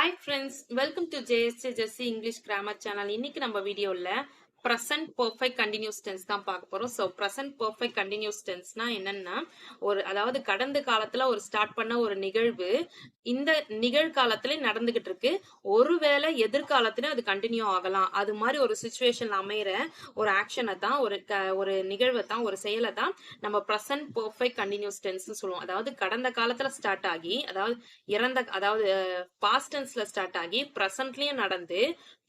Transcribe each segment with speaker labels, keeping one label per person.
Speaker 1: Hi friends, welcome to JSC Jessie English Grammar Channel. இன்னைக்கு நம்ம வீடியோல present perfect continuous tense தான் பார்க்க போறோம். So present perfect continuous tenseனா என்னன்னா அதாவது கடந்த காலத்துல ஸ்டார்ட் பண்ண ஒரு நிகழ்வு இந்த நிகழ்காலத்துல நடந்துகிட்டு இருக்கு. ஒருவேளை எதிர்காலத்துல அது கண்டினியூ ஆகலாம். அது மாதிரி ஒரு சிச்சுவேஷன்ல அமையிற ஒரு ஆக்ஷனை தான் ஒரு நிகழ்வை தான் ஒரு செயலை தான் நம்ம present perfect continuous tense சொல்லுவோம். அதாவது கடந்த காலத்துல ஸ்டார்ட் ஆகி அதாவது பாஸ்ட் டென்ஸ்ல ஸ்டார்ட் ஆகி பிரசன்ட்லயும் நடந்து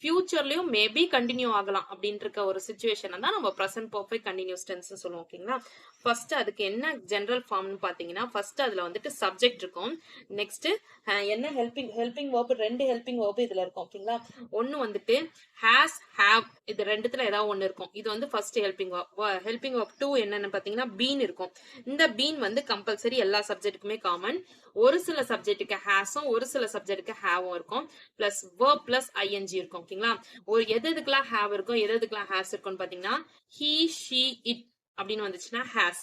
Speaker 1: ஃபியூச்சர்லயும் மேபி கண்டினியூ ஆகலாம் அப்படின்ற ஒரு சிச்சுவேஷனை தான் நம்ம பிரசன்ட் பர்ஃபெக்ட் கண்டினியூஸ் டென்ஸ் சொல்லுவோம். ஓகேங்களா? ஃபர்ஸ்ட் அதுக்கு என்ன ஜெனரல் ஃபார்ம்னு பாத்தீங்கன்னா, ஃபர்ஸ்ட் அதுல சப்ஜெக்ட் இருக்கும். நெக்ஸ்ட் என்ன ஹெல்பிங் வெர்ப், ரெண்டு ஹெல்பிங் வெர்ப் இதுல இருக்கும். ஓகேங்களா? ஒன்னு ஹேஸ், ஹேவ், இது ரெண்டுத்துல ஏதாவது ஒண்ணு இருக்கும். இது first helping verb. Helping verb 2 என்னன்னு பாத்தீங்கன்னா பீன் இருக்கும். இந்த பீன் கம்பல்சரி எல்லா சப்ஜெக்ட்டுக்குமே காமன். ஒரு சில சப்ஜெக்ட்டுக்கு ஹேஸும் ஒரு சில சப்ஜெக்ட்டுக்கு ஹேவும் இருக்கும். பிளஸ் வெர்ப் பிளஸ் ஐஎன்ஜி இருக்கும். ஓகேங்களா? எதுக்கெல்லாம் ஹேவ் இருக்கும், எதுக்கெல்லாம் ஹேஸ் இருக்கும்னு பாத்தீங்கன்னா, ஹி, ஷி, இட் அப்படின்னு வந்துச்சுன்னா ஹேஸ்.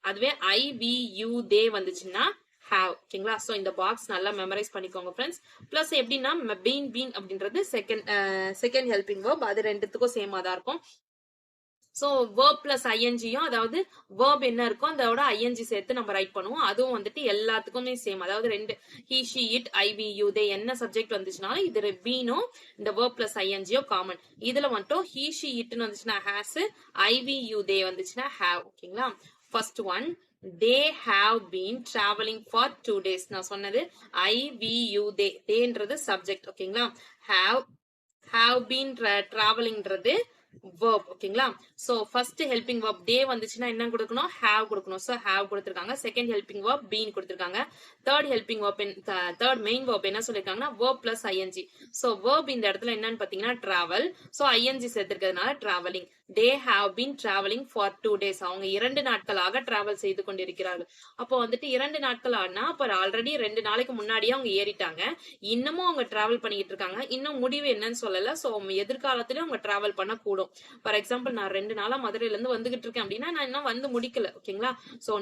Speaker 1: அதுவே ஐ, வி, யூ, தே வந்துச்சுன்னா ஹேவ். ஓகேங்களா? சோ இந்த பாக்ஸ் நல்லா மெமரைஸ் பண்ணிக்கோங்க ஃப்ரெண்ட்ஸ். பிளஸ் எப்படின்னா பீன் அப்படின்றது செகண்ட் ஹெல்பிங் வெர்ப். அது ரெண்டுத்துக்கும் சேமா தான் இருக்கும். சோ verb பிளஸ் ஐஎன்ஜியும், அதாவது verb என்ன இருக்கோ அதோட ஐஎன்ஜி சேர்த்து நம்ம ரைட் பண்ணுவோம். அதுவும் எல்லாத்துக்குமே சேம். அதாவது ரெண்டு he, she, it, I, we, you, they என்ன சப்ஜெக்ட் வந்துச்சுனாலும் இது பீனும் இந்த verb பிளஸ் ஐஎன்ஜியும் காமன். இதுல he, she, itன்னு வந்துச்சுன்னா has, I, we, you, they வந்துச்சுன்னா have. ஓகேங்களா? First one, they have been traveling for 2 days. நான் சொன்னது I, we, you, theyன்றது சப்ஜெக்ட். ஓகேங்களா? have been travelingன்றது verb. ஓகேங்களா? So first helping verb they வந்துச்சுன்னா என்ன கொடுக்கணும், have கொடுக்கணும். சோ have கொடுத்திருக்காங்க. செகண்ட் ஹெல்பிங் verb been கொடுத்திருக்காங்க. Third helping verb third main verb என்ன சொல்லிருக்காங்கன்னா verb plus ing. So verb இந்த இடத்துல என்னன்னு பாத்தீங்கன்னா travel. So ing சேர்த்திருக்கிறதுனால traveling. they have been traveling for 2 days. அவங்க 2 நாட்களாக டிராவல் செய்து கொண்டிருக்கிறார்கள். அப்போ 2 நாட்கள் ஆனா அப்ப ஆல்ரெடி 2 நாளைக்கு முன்னாடியே அவங்க ஏறிட்டாங்க. இன்னமும் அவங்க டிராவல் பண்ணிட்டு இருக்காங்க. இன்னும் முடிவு என்னன்னு சொல்லல. சோ எதிர்காலத்திலயும் அவங்க டிராவல் பண்ண கூடும். ஃபார் எக்ஸாம்பிள், நான் 2 நாளா மதுரையில இருந்து வந்துகிட்டு இருக்கேன் அப்படின்னா நான் இன்னும் முடிக்கல. ஓகேங்களா? சோ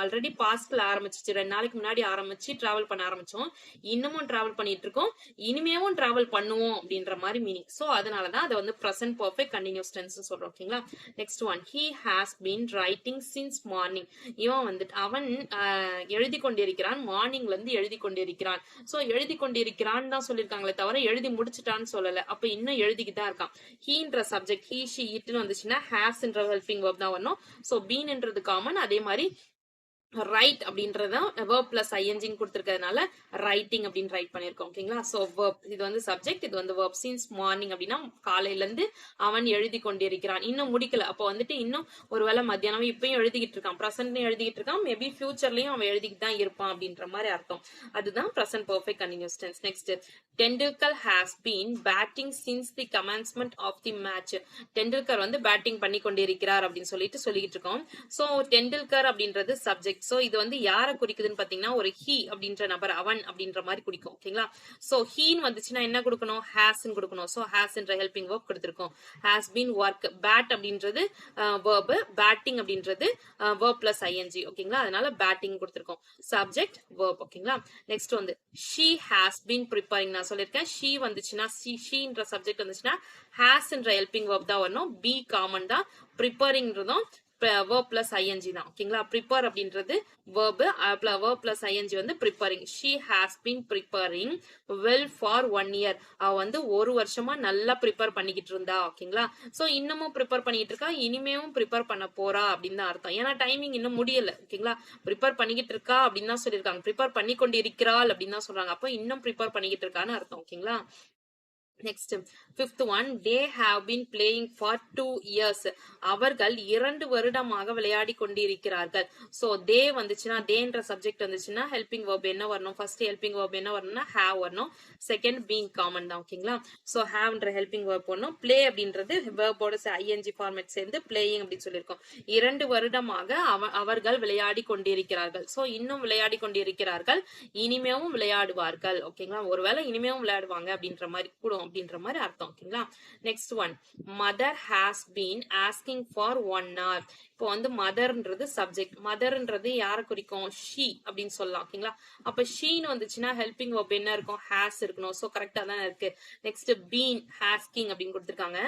Speaker 1: ஆல்ரெடி பாஸ்ட்ல ஆரம்பிச்சிச்சு. 2 நாளைக்கு முன்னாடி ஆரம்பிச்சு டிராவல் பண்ண ஆரம்பிச்சோம். இன்னமும் டிராவல் பண்ணிட்டு இருக்கோம். இனிமேவும் டிராவல் பண்ணுவோம் அப்படின்ற மாதிரி மீனிங். சோ அதனாலதான் அதை பிரசன்ட் பர்ஃபெக்ட் கண்டினியூஸ் டென்ஸ் சொல்றோம். ஓகேங்களா? Next one, he has been writing since morning. இவன் அவன் எழுதி கொண்டிருக்கிறான். மார்னிங்ல இருந்து எழுதி கொண்டிருக்கிறான். சோ எழுதி கொண்டிருக்கிறான் தான் சொல்லிருக்காங்களே தவிர எழுதி முடிச்சுட்டான்னு சொல்லல. அப்ப இன்னும் எழுதிக்கிட்டு தான் இருக்கான். ஹீன்ற சப்ஜெக்ட், he, she, itன்னு வந்துச்சுன்னா ஹேஸ்ன்ற ஹெல்பிங் வெர்ப் தான் வரணும். சோ பீன்ன்றது காமன். அதே மாதிரி ரைட் அப்படின்றத verb plus ing கொடுத்திருக்கிறதுனால ரைட்டிங் அப்படின்னு ரைட் பண்ணிருக்கோம். ஓகேங்களா? சோ verb இது சப்ஜெக்ட், இது verb. since morning அப்படின்னா காலையில இருந்து அவன் எழுதி கொண்டிருக்கிறான். இன்னும் முடிக்கல. அப்போ இன்னும் ஒருவேளை மத்தியானம் இப்பயும் எழுதிக்கிட்டு இருக்கான். பிரசன்ட்லயும் எழுதிக்கிட்டு இருக்கான். மேபி ஃபியூச்சர்லயும் அவன் எழுதிக்கிட்டு தான் இருப்பான் அப்படின்ற மாதிரி அர்த்தம். அதுதான் present perfect continuous tense. Next, Tendulkar has been batting since the commencement of the match. Tendulkar batting பண்ணி கொண்டிருக்கிறார் அப்படின்னு சொல்லிட்டு இருக்கோம். சோ டெண்டுல்கர் அப்படின்றது சப்ஜெக்ட். சோ இது யாரை குறிக்குதுன்னு பாத்தீங்கன்னா ஒரு he அப்படின்ற நபர், அவன் அப்படின்ற மாதிரி குறிக்கும். ஓகேங்களா? சோ ஹீன்னு வந்துச்சுன்னா என்ன கொடுக்கணும், ஹேஸ்ன்னு கொடுக்கணும். சோ ஹேஸ்ன்ற ஹெல்பிங் வெர்ப் கொடுத்திருக்கோம். has been work. bat அப்படின்றது verb, batting அப்படின்றது verb plus ing. ஓகேங்களா? அதனால பேட்டிங் கொடுத்திருக்கோம். Subject, verb. ஓகேங்களா? Next she has been preparing. நான் சொல்லிருக்கேன் she வந்துச்சுன்னா sheன்ற சப்ஜெக்ட் வந்துச்சுன்னா hasன்ற ஹெல்பிங் வெர்ப் தான் வரணும். be காமன் தான். preparingன்றதும் verb plus ing தான். ஓகேங்களா? prepare அப்படின்றது verb plus ing preparing. she has been preparing well for 1 year. அவ ஒரு வருஷமா நல்லா ப்ரிப்பேர் பண்ணிக்கிட்டு இருந்தா. ஓகேங்களா? சோ இன்னமும் ப்ரிப்பேர் பண்ணிட்டு இருக்கா. இனிமேவும் ப்ரிப்பேர் பண்ண போறா அப்படின்னு தான் அர்த்தம். ஏன்னா டைமிங் இன்னும் முடியல. ஓகேங்களா? ப்ரிப்பேர் பண்ணிக்கிட்டு இருக்கா அப்படின்னு தான் சொல்லிருக்காங்க. ப்ரிப்பேர் பண்ணி கொண்டு இருக்கிறாள் அப்படின்னு தான் சொல்றாங்க. அப்போ இன்னும் ப்ரிப்பேர் பண்ணிக்கிட்டு இருக்கான்னு அர்த்தம். ஓகேங்களா? Next, fifth one, they have been playing for 2 years. அவர்கள் 2 வருடமாக விளையாடி கொண்டிருக்கிறார்கள். சோ they வந்துச்சுன்னா, தேன்ற சப்ஜெக்ட் வந்துச்சுன்னா ஹெல்பிங் வெர்ப் என்ன வரணும், ஃபர்ஸ்ட் ஹெல்பிங் வெர்ப் என்ன வரணும்னா have வரணும். செகண்ட் being காமன் தான். ஓகேங்களா? சோ haveன்ற ஹெல்பிங் வெர்ப் வரணும். play அப்படின்றது வெர்போட ing ஃபார்மேட் சேர்ந்து playing அப்படின்னு சொல்லியிருக்கோம். 2 வருடமாக அவர்கள் விளையாடி கொண்டிருக்கிறார்கள். சோ இன்னும் விளையாடி கொண்டிருக்கிறார்கள், இனிமேவும் விளையாடுவார்கள். ஓகேங்களா? ஒருவேளை இனிமேவும் விளையாடுவாங்க அப்படின்ற மாதிரி கூடும் அப்படின்ற மாதிரி அர்த்தம். ஓகேங்களா? Next one, mother has been asking for 1 hour. இப்போ வந்து மதர்ன்றது சப்ஜெக்ட். மதர்ன்றது யாரை குறிக்கும்? ஷீ அப்படின்னு சொல்லலாம். ஓகேங்களா? அப்ப ஷீன்னு வந்துச்சுன்னா ஹெல்பிங் வெர்ப் என்ன இருக்கும்? ஹேஸ் இருக்கணும். சோ கரெக்டா தான் இருக்கு. நெக்ஸ்ட் பீன் ஹாஸ்கிங் அப்படின்னு கொடுத்திருக்காங்க.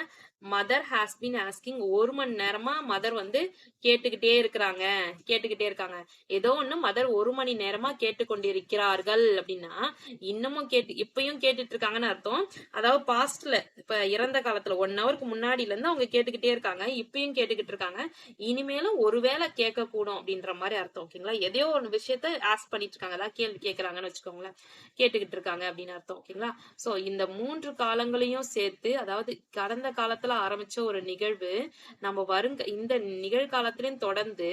Speaker 1: Mother has been asking. 1 மணி நேரமா மதர் வந்து கேட்டுக்கிட்டே இருக்காங்க. ஏதோ ஒண்ணு மதர் 1 மணி நேரமா கேட்டுக்கொண்டிருக்கிறார்கள் அப்படின்னா இன்னமும் இப்பயும் கேட்டுட்டு இருக்காங்கன்னு அர்த்தம். அதாவது பாஸ்ட்ல இப்ப இறந்த காலத்துல 1 ஹவருக்கு முன்னாடில இருந்து அவங்க கேட்டுக்கிட்டே இருக்காங்க. இப்பயும் கேட்டுக்கிட்டு இருக்காங்க. இனிமேலும் ஒருவேளை கேட்க கூடும் அப்படின்ற மாதிரி அர்த்தம். ஓகேங்களா? எதையோ ஒரு விஷயத்த ஆஸ்க் பண்ணிட்டு இருக்காங்க. அதாவது கேள்வி கேட்கறாங்கன்னு வச்சுக்கோங்களேன். கேட்டுக்கிட்டு இருக்காங்க அப்படின்னு அர்த்தம். ஓகேங்களா? சோ இந்த 3 காலங்களையும் சேர்த்து, அதாவது கடந்த காலத்துல ஆரம்பிச்ச ஒரு நிகழ்வு நம்ம இந்த நிகழ்காலத்திலும் தொடர்ந்து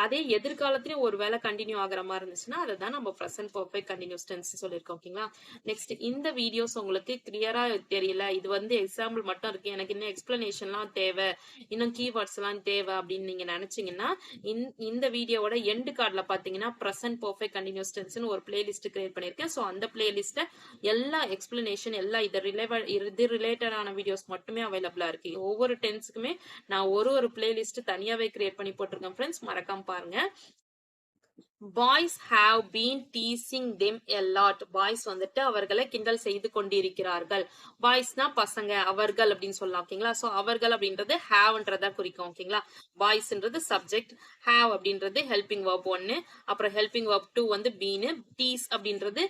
Speaker 1: அதே எதிர்காலத்திலும் ஒரு வேளை கண்டினியூ ஆகிற மாதிரி இருந்துச்சுன்னா அதுதான் நம்ம பிரசன்ட் பர்ஃபெக்ட் கண்டினியூஸ் டென்ஸ் சொல்லியிருக்கோம். ஓகேங்களா? நெக்ஸ்ட் இந்த வீடியோஸ் உங்களுக்கு கிளியரா தெரியல, இது வந்து எக்ஸாம்பிள் மட்டும் இருக்கு, எனக்கு இன்னும் எக்ஸ்பிளனேஷன்லாம் தேவை, இன்னும் கீவேர்ட்ஸ் எல்லாம் தேவை அப்படின்னு நீங்க நினைச்சீங்கன்னா இந்த வீடியோவோட எண்ட் கார்டுல பாத்தீங்கன்னா பிரசன்ட் பர்ஃபெக்ட் கண்டினியூஸ் டென்ஸ்னு ஒரு பிளேலிஸ்ட் கிரியேட் பண்ணிருக்கேன். சோ அந்த பிளேலிஸ்ட்ல எல்லா எக்ஸ்பிளனேஷன் எல்லா இது ரிலேட்டடான வீடியோஸ் மட்டுமே அவைலபிளா இருக்கு. ஒவ்வொரு டென்ஸ்க்குமே நான் ஒரு பிளேலிஸ்ட் தனியாவே கிரியேட் பண்ணி போட்டிருக்கேன் ஃப்ரெண்ட்ஸ், மறக்காம பாருங்க. Boys have been teasing them a lot. Boys வந்துட்டு அவர்களை கிண்டல் செய்து கொண்டிருக்கிறார்கள். பாய்ஸ்னா பசங்க, அவர்கள் அப்படின்னு சொல்லலாம். ஓகேங்களா? சோ அவர்கள் அப்படின்றது ஹேவ்ன்றதா குறிக்கும். ஓகேங்களா? பாய்ஸ்ன்றது சப்ஜெக்ட், ஹேவ் அப்படின்றது ஹெல்பிங் வெர்ப் 1, அப்புறம் ஹெல்பிங் வெர்ப் 2 வந்து பீன், டீஸ் அப்படின்றது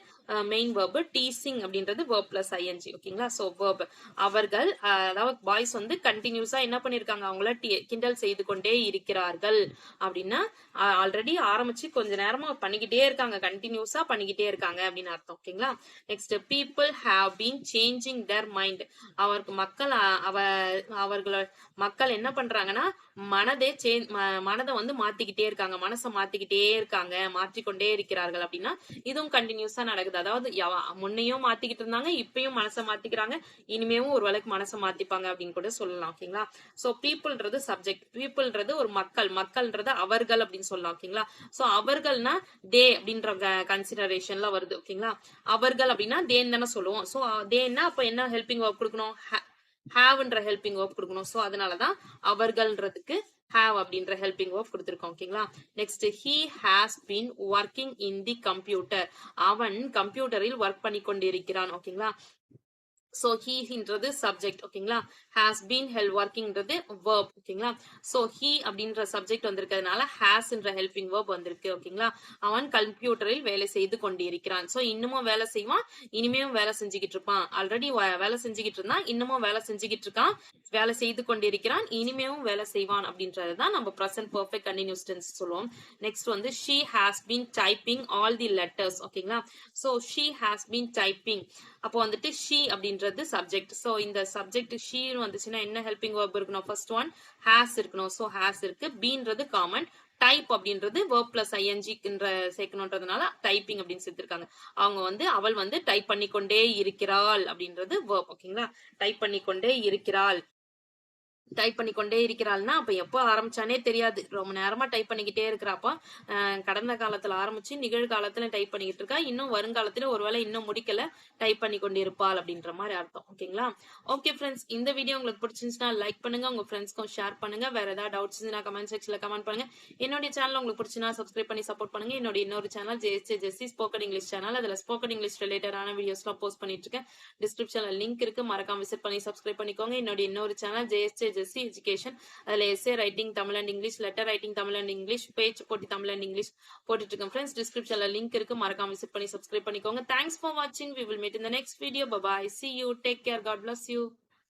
Speaker 1: மெயின் வெர்ப், டீசிங் அப்படின்றது வெர்ப் பிளஸ் ஐஎன்ஜி. ஓகேங்களா? சோ வெர்ப் அவர்கள், அதாவது பாய்ஸ் வந்து கண்டினியூஸா என்ன பண்ணிருக்காங்க, அவங்கள கிண்டல் செய்து கொண்டே இருக்கிறார்கள் அப்படின்னா ஆல்ரெடி ஆரம்பிச்சு கொஞ்ச நேரமா பண்ணிக்கிட்டே இருக்காங்க, கண்டினியூஸா பண்ணிக்கிட்டே இருக்காங்க அப்படின்னு அர்த்தம். ஓகேங்களா? Next people have been changing their mind. மக்கள் என்ன பண்றாங்கன்னா மனதை வந்து மாத்திக்கிட்டே இருக்காங்க, மனசை மாத்திக்கிட்டே இருக்காங்க, மாற்றிக்கொண்டே இருக்கிறார்கள் அப்படின்னா இதுவும் கண்டினியூஸா நடக்குது. அதாவது முன்னையும் மாத்திக்கிட்டு இருந்தாங்க, இப்பயும் மனசை மாத்திக்கிறாங்க, இனிமேவும் ஒரு வேளைக்கு மனசை மாத்திப்பாங்க அப்படின்னு கூட சொல்லலாம். ஓகேங்களா? சோ பீப்புள்ன்றது சப்ஜெக்ட், பீப்புள்ன்றது ஒரு மக்கள்ன்றது அவர்கள் அப்படின்னு சொல்லலாம். ஓகேங்களா? சோ அவர்கள்னா தே அப்படின்ற கன்சிடரேஷன்ல வருது. ஓகேங்களா? அவர்கள் அப்படின்னா தேன்னு தானே சொல்லுவோம். சோ தேன்னா அப்ப என்ன ஹெல்பிங் வெர்ப் கொடுக்கணும்? ஹேவ்ன்ற ஹெல்பிங் வெர்ப் கொடுக்கணும். சோ அதனாலதான் அவர்கள்ன்றதுக்கு have அப்படின்ற ஹெல்பிங் வெர்ப் கொடுத்திருக்கோம். ஓகேங்களா? Next he has been working in the computer. அவன் கம்ப்யூட்டரில் ஒர்க் பண்ணி கொண்டிருக்கிறான். ஓகேங்களா? சோ ஹீன்றது சப்ஜெக்ட். ஓகேங்களா? ஹாஸ் பீன் workingன்றது வெர்ப். ஓகேங்களா? சோ ஹீ அப்படின்ற சப்ஜெக்ட் வந்திருக்கிறதுனால ஹாஸ்ன்ற ஹெல்பிங் வெர்ப் வந்திருக்கு. ஓகேங்களா? அவன் கம்ப்யூட்டரில் வேலை செய்து கொண்டிருக்கிறான். சோ இன்னமும் வேலை செய்வான், இனிமேவும் வேலை செஞ்சுக்கிட்டு இருப்பான். ஆல்ரெடி வேலை செஞ்சுக்கிட்டு இருந்தான், இன்னமும் வேலை செஞ்சுக்கிட்டு இருக்கான், வேலை செய்து கொண்டிருக்கிறான், இனிமேவும் வேலை செய்வான் அப்படின்றதுதான் நம்ம பிரசன்ட் பர்ஃபெக்ட் கண்டினியூஸ் டென்ஸ் சொல்லுவோம். நெக்ஸ்ட் வந்து she has been typing all the letters. ஓகேங்களா? So she has been typing, அப்போ வந்துட்டு she அப்படின்றது சப்ஜெக்ட். சோ இந்த சப்ஜெக்ட் she வந்துச்சுன்னா என்ன ஹெல்பிங் வெர்ப் இருக்கணும்? ஃபர்ஸ்ட் ஒன் has இருக்கணும். சோ has இருக்கு. பீன்றது காமன், டைப் அப்படின்றது வெர்ப் பிளஸ் ஐஎன்ஜி சேர்க்கணும்ன்றதுனால டைப்பிங் அப்படின்னு சேர்த்திருக்காங்க. அவங்க வந்து அவள் வந்து டைப் பண்ணிக்கொண்டே இருக்கிறாள் அப்படின்றது வெர்ப். ஓகேங்களா? டைப் பண்ணிக்கொண்டே இருக்கிறாள், டைப் பண்ணிக்கொண்டே இருக்கிறாள்னா அப்ப எப்போ ஆரம்பிச்சானே தெரியாது, ரொம்ப நேரமா டைப் பண்ணிக்கிட்டே இருக்கிறாப்ப கடந்த காலத்துல ஆரம்பிச்சு நிகழ்காலத்துல டைப் பண்ணிக்கிட்டு இருக்கா, இன்னும் வருங்காலத்துல ஒருவேளை இன்னும் முடிக்கல, டைப் பண்ணி கொண்டு இருப்பாள் அப்படின்ற மாதிரி அர்த்தம். ஓகேங்களா? ஓகே ஃப்ரெண்ட்ஸ், இந்த வீடியோ உங்களுக்கு பிடிச்சிருந்துச்சுன்னா லைக் பண்ணுங்க, உங்க ஃப்ரெண்ட்ஸ்க்கும் ஷேர் பண்ணுங்க. வேற ஏதாவது டவுட்ஸ் இருந்தா கமெண்ட் செக்ஷன்ல கமெண்ட் பண்ணுங்க. என்னுடைய சேனல் உங்களுக்கு பிடிச்சினா சப்ஸ்கிரைப் பண்ணி சப்போர்ட் பண்ணுங்க. என்னோட இன்னொரு சேனல் ஜெஸ்ஸி ஸ்போக்கன் இங்கிலீஷ் சேனல், அதுல ஸ்போக்கன் இங்கிலீஷ் ரிலேட்டடான வீடியோஸ் எல்லாம் போஸ்ட் பண்ணிட்டு இருக்கேன். டிஸ்கிரிப்ஷன்ல லிங்க் இருக்கு, மறக்காம விசிட் பண்ணி சப்ஸ்கிரைப் பண்ணிக்கோங்க. என்னோட இன்னொரு சேனல் ஜெஸ்ஸி எஜுகேஷன், அதுல S A writing Tamil and English, letter writing Tamil and English, page போட்டி தமிழ் அண்ட் இங்கிலீஷ் போட்டுட்டு இருக்கேன் ஃப்ரெண்ட்ஸ். டிஸ்கிரிப்ஷன்ல லிங்க் இருக்கு, மறக்காம விசிட் பண்ணி சப்ஸ்கிரைப் பண்ணிக்கோங்க. தேங்க்ஸ் ஃபார் வாட்சிங். We will meet in the next video. Bye bye. See you. Take care. God bless you.